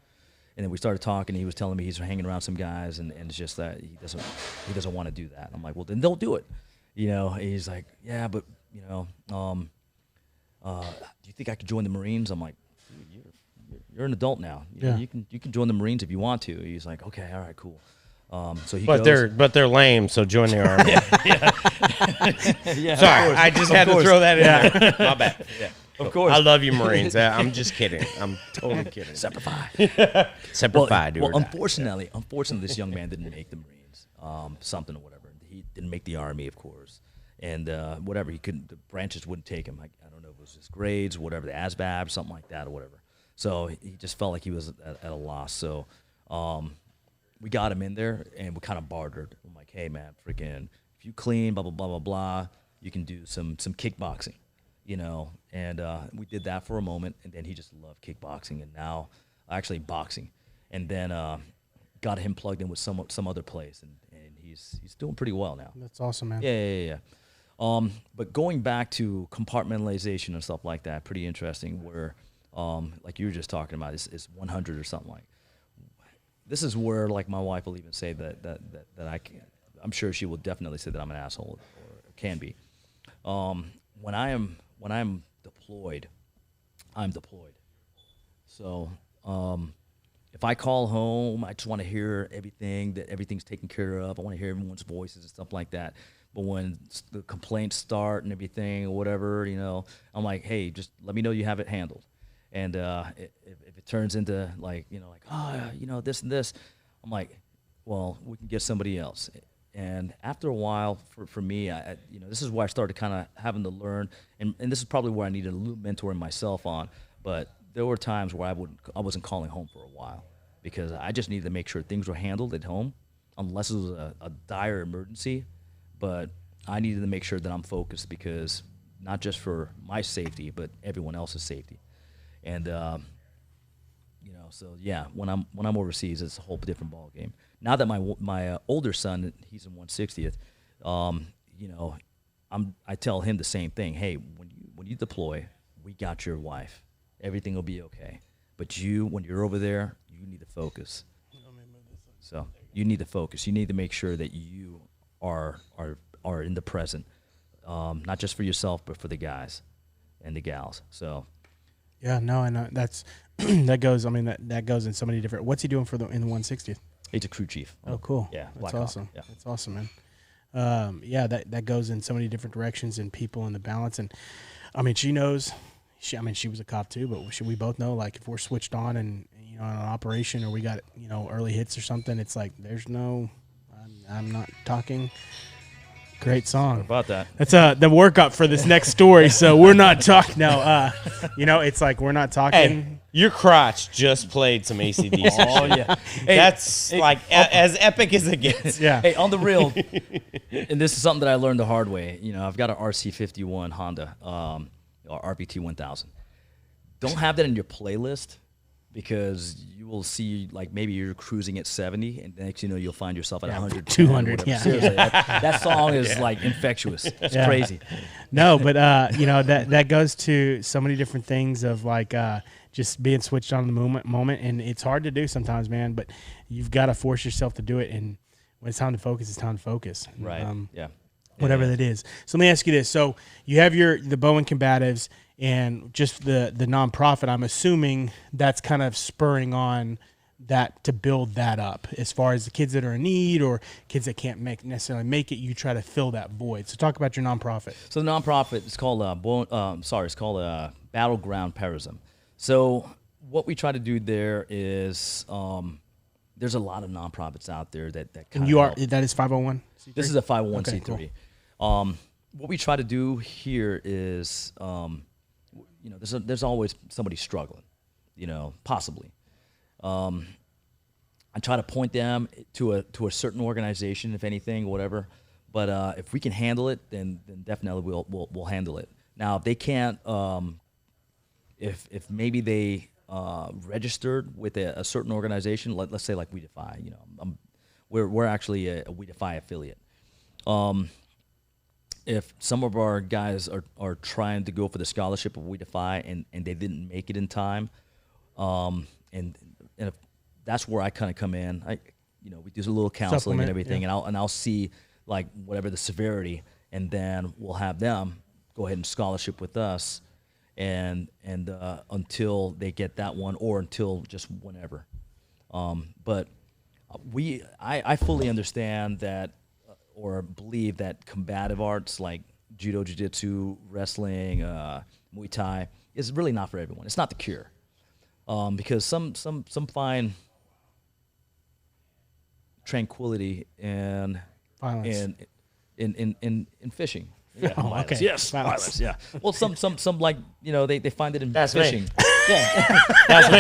D: And then we started talking. He was telling me he's hanging around some guys, and it's just that he doesn't want to do that. I'm like, well, then don't do it. He's like, yeah, but do you think I could join the Marines? I'm like, you're an adult now. You can join the Marines if you want to. He's like, okay, all right, cool. So he goes.
C: They're lame, so join the army.
D: Yeah,
C: Sorry, I just had to throw that in there. My bad. Yeah.
D: Of course.
C: I love you, Marines. I'm just kidding. I'm totally kidding.
D: Semper Fi.
C: Semper Fi, dude.
D: Well, unfortunately, this young man didn't make the Marines. Something or whatever. He didn't make the Army, of course. And whatever, he couldn't. The branches wouldn't take him. I don't know if it was his grades, whatever, the ASVAB, something like that, or whatever. So he just felt like he was at a loss. So we got him in there, and we kind of bartered. I'm like, hey, man, freaking, if you clean, blah, blah, blah, blah, blah, you can do some kickboxing, And we did that for a moment, and then he just loved kickboxing, and now actually boxing. And then got him plugged in with some other place, and he's doing pretty well now.
B: That's awesome, man.
D: Yeah. But going back to compartmentalization and stuff like that, pretty interesting. Where, like you were just talking about, is 100 or something like. This is where, like, my wife will even say that I can. I'm sure she will definitely say that I'm an asshole, or can be. When I'm deployed, I'm deployed. So if I call home, I just want to hear that everything's taken care of. I want to hear everyone's voices and stuff like that. But when the complaints start and everything or whatever, I'm like, hey, just let me know you have it handled. And if it turns into this and this, I'm like, well, we can get somebody else. And after a while, for me, this is where I started kind of having to learn, and this is probably where I needed a little mentoring myself on. But there were times where I wasn't calling home for a while because I just needed to make sure things were handled at home, unless it was a dire emergency. But I needed to make sure that I'm focused because not just for my safety, but everyone else's safety. And so yeah, when I'm overseas, it's a whole different ball game. Now that my older son, he's in 160th, I tell him the same thing. Hey, when you deploy, we got your wife. Everything will be okay. But when you're over there, you need to focus. So you need to focus. You need to make sure that you are in the present, not just for yourself, but for the guys and the gals. So.
B: Yeah, no, I know that's that goes. I mean, that goes in so many different. What's he doing in the 160th?
D: He's a crew chief.
B: Oh, cool.
D: Yeah,
B: that's
D: Black
B: awesome.
D: Hawk. Yeah.
B: That's awesome, man. Yeah, that goes in so many different directions and people and the balance. And I mean, she knows. She was a cop too, but we both know, like, if we're switched on and on an operation or we got early hits or something, it's like there's no. I'm not talking. Great song.
D: What about that?
B: That's the workup for this next story. So we're not talking. No, it's like we're not talking.
C: Hey, your crotch just played some AC/DC.
D: Oh yeah,
C: That's as epic as it gets.
B: Yeah.
D: Hey, on the real, and this is something that I learned the hard way. I've got an RC51 Honda, or RBT 1000. Don't have that in your playlist because you will see, like, maybe you're cruising at 70, and next you'll find yourself at 100,
B: 200. Yeah.
D: Seriously, that song is like infectious. It's crazy.
B: No, but that goes to so many different things of like just being switched on in the moment, and it's hard to do sometimes, man. But you've got to force yourself to do it, and when it's time to focus, it's time to focus.
D: Right. Yeah.
B: Whatever that is. So let me ask you this: so you have the Bowen Combatives and just the nonprofit. I'm assuming that's kind of spurring on that to build that up as far as the kids that are in need or kids that can't necessarily make it. You try to fill that void. So talk about your nonprofit.
D: So the nonprofit is called Battleground Parasm. So what we try to do there is there's a lot of nonprofits out there that kind of
B: that is 501.
D: This is a 501c3.
B: Okay, cool.
D: What we try to do here is there's always somebody struggling, possibly. I try to point them to a certain organization, if anything, whatever. But if we can handle it, then definitely we'll handle it. Now, if they can't, if maybe they registered with a certain organization, let's say like We Defy, we're actually a We Defy affiliate. If some of our guys are trying to go for the scholarship of We Defy and they didn't make it in time, and if that's where I kind of come in. We do a little counseling and everything,
B: yeah.
D: and I'll see like whatever the severity, and then we'll have them go ahead and scholarship with us, and until they get that one, or until just whenever. But I fully understand that, or believe that combative arts like judo, jiu-jitsu, wrestling, Muay Thai is really not for everyone. It's not the cure. Because some find tranquility in
B: Violence.
D: in fishing. Yeah,
B: Oh,
D: violence.
B: okay.
D: Yes, violence. Yeah. Well, some like they find it in
C: That's me.
D: fishing. Yeah,
C: That's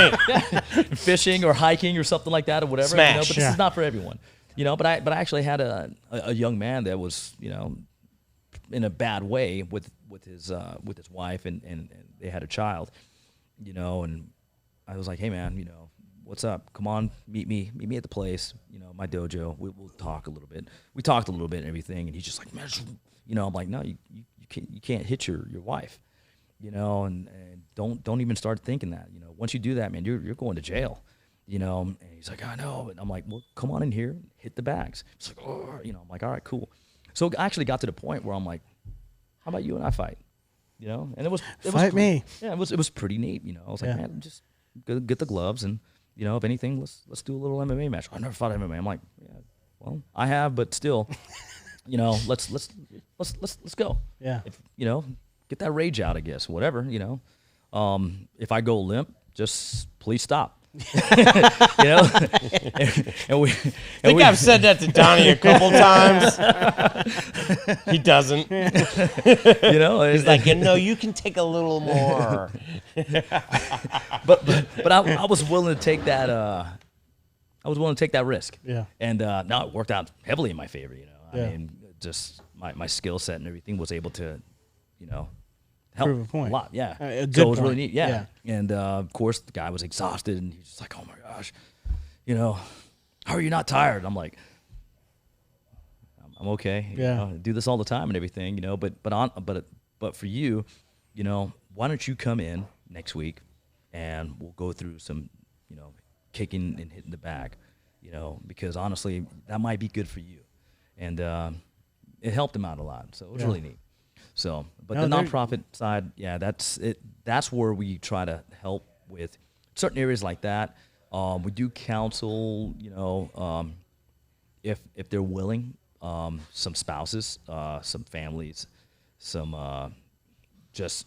C: me.
D: fishing or hiking or something like that or whatever.
C: Smash.
D: But
B: Yeah.
D: this is not for everyone. But I actually had a young man that was in a bad way with his wife and they had a child, and I was like, hey man, what's up? Come on, meet me at the place, my dojo. We'll talk a little bit. We talked a little bit and everything, and he's just like, man, I'm like, no, you can't hit your wife, and don't even start thinking that. Once you do that, man, you're going to jail. And he's like, I know. And I'm like, well, come on in here, hit the bags. It's like, oh, I'm like, all right, cool. So it actually got to the point where I'm like, how about you and I fight? And it was
B: Fight me.
D: Yeah, it was pretty neat. I was like,
B: Yeah.
D: man, just get the gloves, and if anything, let's do a little MMA match. I never fought MMA. I'm like, yeah, well, I have, but still, let's go.
B: Yeah.
D: Get that rage out, I guess. Whatever, if I go limp, just please stop. and we.
C: I think I've said that to Donnie a couple times. He doesn't. He's like, you can take a little more.
D: but I was willing to take that. I was willing to take that risk.
B: Yeah.
D: And no, it worked out heavily in my favor.
B: Yeah.
D: I mean, just my skill set and everything was able to, help
B: Prove a point.
D: lot. Yeah.
B: A good
D: So it was
B: point.
D: really neat. Yeah.
B: Yeah.
D: And of course, the guy was exhausted, and he's just like, "Oh my gosh, how are you not tired?" I'm like, "I'm okay.
B: Yeah.
D: I do this all the time and everything, But for you, why don't you come in next week, and we'll go through some, kicking and hitting the bag, because honestly, that might be good for you." And it helped him out a lot, so it was
B: Yeah.
D: really neat. So, but
B: No,
D: the
B: there-
D: nonprofit side, yeah, that's it. That's where we try to help with certain areas like that. We do counsel, if they're willing, some spouses, some families, some just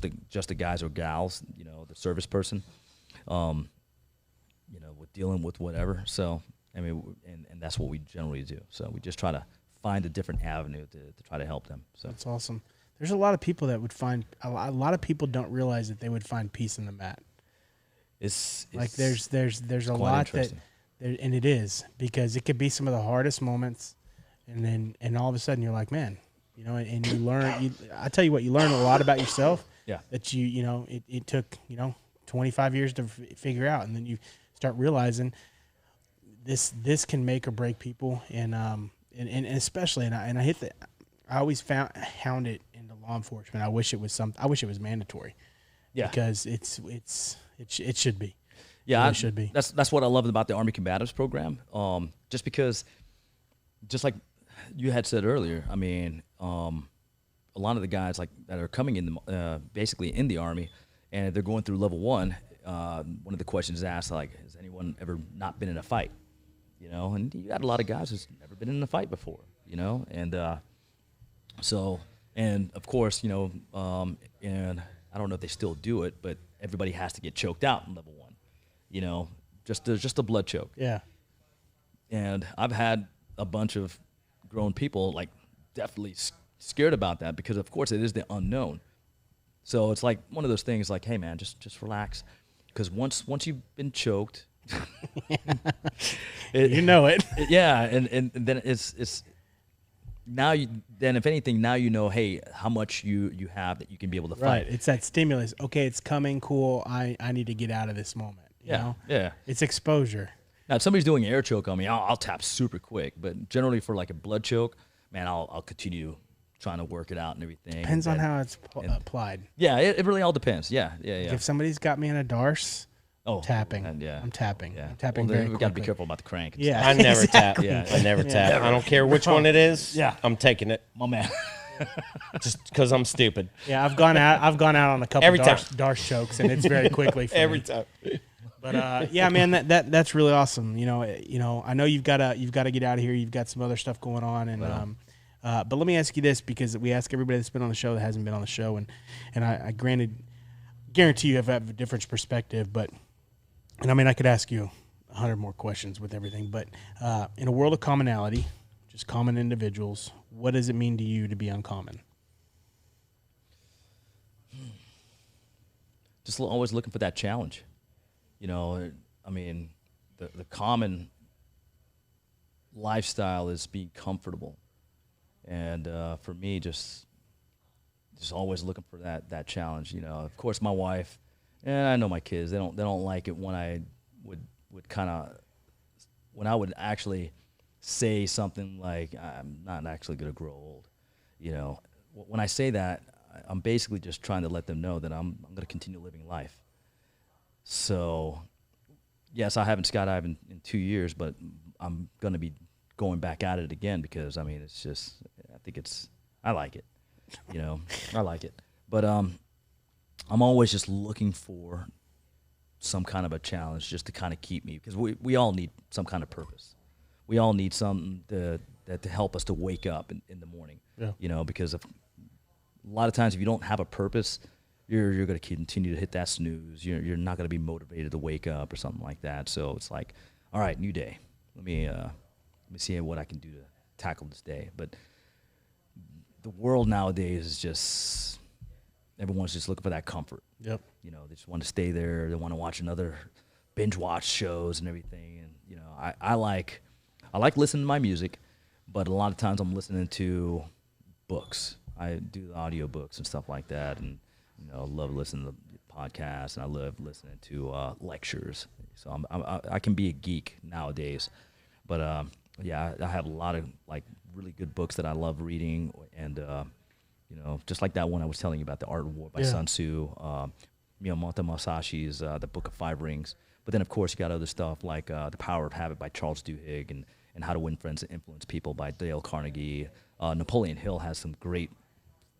D: the guys or gals, the service person, with dealing with whatever. So, I mean, and that's what we generally do. So we just try to find a different avenue to try to help them. So
B: That's awesome. There's a lot of people that would find a lot of people don't realize that they would find peace in the mat.
D: it's
B: Like there's a
D: quite
B: lot that,
D: interesting.
B: and it is, because it could be some of the hardest moments, and all of a sudden you're like, man, and you learn. I tell you what, you learn a lot about yourself.
D: Yeah.
B: That it took 25 years to figure out, and then you start realizing this can make or break people, and especially, and I hit that. I always hound it into law enforcement. I wish it was mandatory.
D: Yeah.
B: Because it should be.
D: Yeah,
B: It should be.
D: That's what I love about the Army Combatives program. Just because, just like you had said earlier, I mean, a lot of the guys like that are coming in basically in the Army, and they're going through level 1. one of the questions asked, like, has anyone ever not been in a fight? You know, and you got a lot of guys who's never been in a fight before, you know, and and of course, you know, and I don't know if they still do it, but everybody has to get choked out in level 1, you know, just a blood choke.
B: Yeah.
D: And I've had a bunch of grown people like definitely scared about that because, of course, it is the unknown. So it's like one of those things like, hey, man, just relax. Because once you've been choked,
B: You know it.
D: yeah, and then it's now then if anything, now you know, hey, how much you have that you can be able to
B: Right.
D: fight.
B: It's that stimulus. Okay, it's coming. Cool. I need to get out of this moment. You know?
D: Yeah.
B: It's exposure.
D: Now, if somebody's doing an air choke on me, I'll tap super quick. But generally for like a blood choke, man, I'll continue trying to work it out and everything.
B: Depends on
D: And-
B: how it's applied.
D: Yeah, it really all depends. Yeah.
B: If somebody's got me in a darce, tapping.
D: and yeah.
B: I'm tapping.
D: Yeah.
B: I'm tapping
D: Well,
B: very
D: then we got to be
B: quickly.
D: careful about the crank. and
B: Yeah.
D: stuff.
C: I never
B: Exactly.
C: tap.
D: Yeah.
C: I never tap. I don't care which one it is.
D: Yeah.
C: I'm taking it
D: My man.
C: just because I'm stupid.
B: Yeah, I've gone out on a couple
C: Every time.
B: darce chokes, and it's very quickly for
C: Every
B: me.
C: time.
B: But yeah, man, that's really awesome. You know, I know you've got to get out of here. You've got some other stuff going on, and but let me ask you this, because we ask everybody that's been on the show that hasn't been on the show, and I guarantee you have a different perspective, but and I mean I could ask you 100 more questions with everything, but in a world of commonality, just common individuals, what does it mean to you to be uncommon?
D: Just always looking for that challenge. You know, I mean, the common lifestyle is being comfortable. And for me, just always looking for that challenge. You know, of course, my wife and I know my kids. They don't like it when I would kind of when I would actually say something like I'm not actually going to grow old. You know, when I say that, I'm basically just trying to let them know that I'm going to continue living life. So, yes, I haven't skydived in 2 years, but I'm going to be going back at it again because, I mean, it's just, I like it. You know, I like it. But I'm always just looking for some kind of a challenge just to kind of keep me, because we all need some kind of purpose. We all need something to help us to wake up in the morning.
B: Yeah.
D: You know, because a lot of times if you don't have a purpose, you're going to continue to hit that snooze. You're not going to be motivated to wake up or something like that. So it's like, all right, new day. Let me see what I can do to tackle this day. But the world nowadays is just, everyone's just looking for that comfort.
B: Yep.
D: You know, they just want to stay there. They want to watch another binge watch shows and everything. And you know, I like listening to my music, but a lot of times I'm listening to books. I do the audio books and stuff like that, and you know, I love listening to podcasts, and I love listening to lectures. So I can be a geek nowadays, but yeah, I have a lot of like really good books that I love reading, and you know, just like that one I was telling you about, The Art of War by Sun Tzu, Miyamoto Musashi's The Book of Five Rings. But then, of course, you got other stuff like The Power of Habit by Charles Duhigg, and How to Win Friends and Influence People by Dale Carnegie. Napoleon Hill has some great,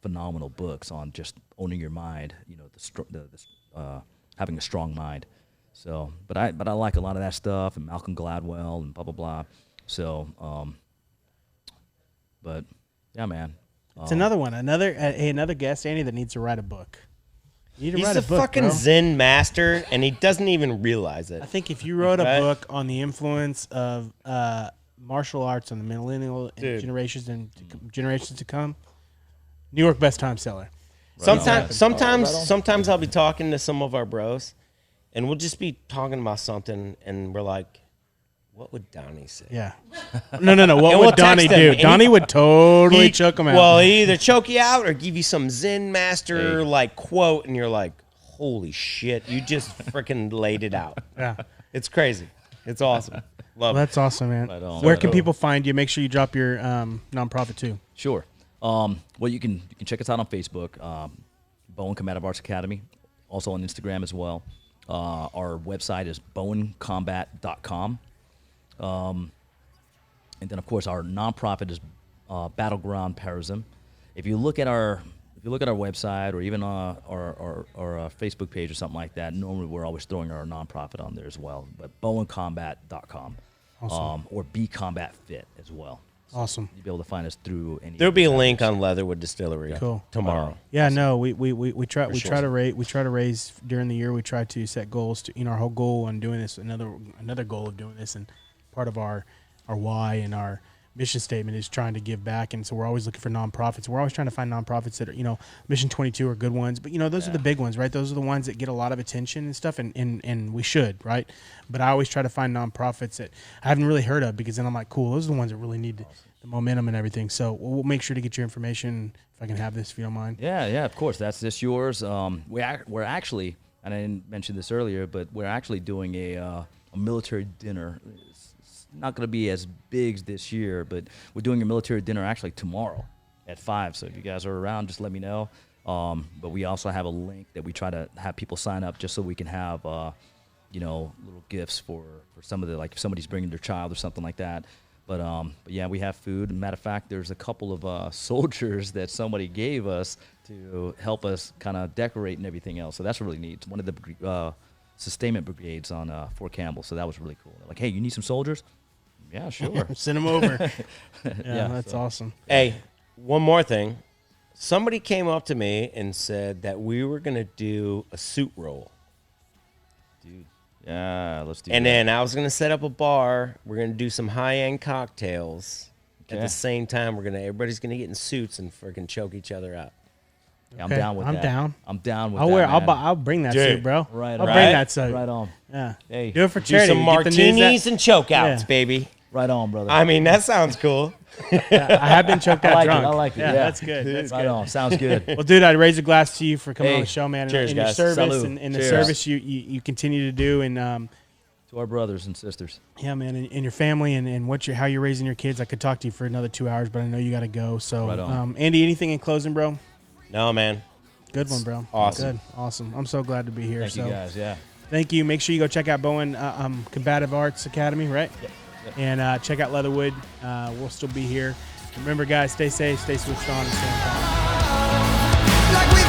D: phenomenal books on just owning your mind, you know, having a strong mind. So, but I like a lot of that stuff, and Malcolm Gladwell and blah, blah, blah. So, but yeah, man.
B: It's another one. Another guest, Andy, that needs to write a book. You need to
C: He's
B: write
C: a
B: a book,
C: fucking
B: bro.
C: Zen master, and he doesn't even realize it.
B: I think if you wrote a
C: Right?
B: book on the influence of martial arts on the millennial generations and generations to come, New York best time seller.
C: Sometimes I'll be talking to some of our bros, and we'll just be talking about something, and we're like, "What would Donnie say?"
B: Yeah. No. What
C: And
B: would
C: we'll
B: Donnie
C: text him,
B: do?
C: and
B: Donnie would totally choke him out.
C: Well, he either choke you out or give you some Zen master like quote, and you're like, "Holy shit! You just freaking laid it out."
B: yeah.
C: It's crazy. It's awesome. Love
B: Well, that's awesome, man.
D: Right on.
B: Where
D: Right
B: can
D: on.
B: people find you? Make sure you drop your nonprofit too.
D: Sure. Well, you can check us out on Facebook, Bowen Combative Arts Academy, also on Instagram as well. Our website is bowencombat.com. And then, of course, our nonprofit is Battleground Parism. If you look at our if you look at our website or even our Facebook page or something like that, normally we're always throwing our nonprofit on there as well. But BowenCombat.com or Be Combat Fit as well. So
B: Awesome.
D: you'll be able to find us through any.
C: There'll be a link on Leatherwood Distillery tomorrow.
B: Yeah, no, we try
C: sure.
B: to raise during the year. We try to set goals to our whole goal on doing this. Another goal of doing this, and part of our why and our mission statement is trying to give back. And so we're always looking for nonprofits. We're always trying to find nonprofits that are Mission 22 are good ones, but those are the big ones, right? Those are the ones that get a lot of attention and stuff, and we should, right? But I always try to find nonprofits that I haven't really heard of, because then I'm like, cool, those are the ones that really need the momentum and everything. So we'll make sure to get your information, if I can have this, if you don't mind.
D: Yeah, of course. That's just yours. We're actually, and I didn't mention this earlier, but we're actually doing a military dinner. It's not going to be as big this year, but we're doing a military dinner actually tomorrow at 5. So if you guys are around, just let me know. But we also have a link that we try to have people sign up just so we can have, little gifts for some of the, like if somebody's bringing their child or something like that. But yeah, we have food. Matter of fact, there's a couple of soldiers that somebody gave us to help us kind of decorate and everything else. So that's really neat. It's one of the sustainment brigades on Fort Campbell. So that was really cool. They're like, hey, you need some soldiers? Yeah, sure.
B: Send them over.
D: Yeah,
B: that's awesome.
C: Hey, one more thing. Somebody came up to me and said that we were going to do a suit roll.
D: Dude. Yeah, let's do
C: And
D: that.
C: then I was going to set up a bar. We're going to do some high-end cocktails. At
D: Okay.
C: the same time, everybody's going to get in suits and freaking choke each other out.
D: Yeah, I'm
B: Okay,
D: down with
B: I'm
D: that.
B: down.
D: I'm down with
B: I'll
D: that,
B: wear.
D: man.
B: I'll bring that
C: Dude.
B: suit, bro.
D: Right
B: I'll
D: on.
B: bring
C: Right?
B: that suit.
D: Right on.
B: Yeah.
D: Hey.
B: Do it for
C: Do
B: charity.
C: some
B: Get the news
C: martinis and choke outs,
B: Yeah.
C: baby.
D: Right on, brother.
C: I mean, that sounds cool.
B: I have been choked out
D: like it,
B: drunk.
D: I like it,
B: Yeah,
D: yeah.
B: that's good. That's
D: right
B: good.
D: on. Sounds good.
B: Well, dude, I'd raise a glass to you for coming on
D: Hey,
B: the show, man.
C: cheers,
B: and your
C: guys.
B: service
D: Salud.
B: and the
D: Cheers.
B: service you continue to do, and
D: To our brothers and sisters.
B: yeah, man, and your family and how you're raising your kids. I could talk to you for another 2 hours, but I know you got to go. So,
D: Right on.
B: Andy, anything in closing, bro?
C: No, man.
B: Good one, bro.
C: Awesome.
B: Good. Awesome. I'm so glad to be here.
D: Thank
B: so
D: you guys. Yeah.
B: thank you. Make sure you go check out Bowen Combative Arts Academy, right?
D: Yep.
B: And check out Leatherwood. We'll still be here. Remember, guys, stay safe, stay switched on, and stay on top.
A: Like we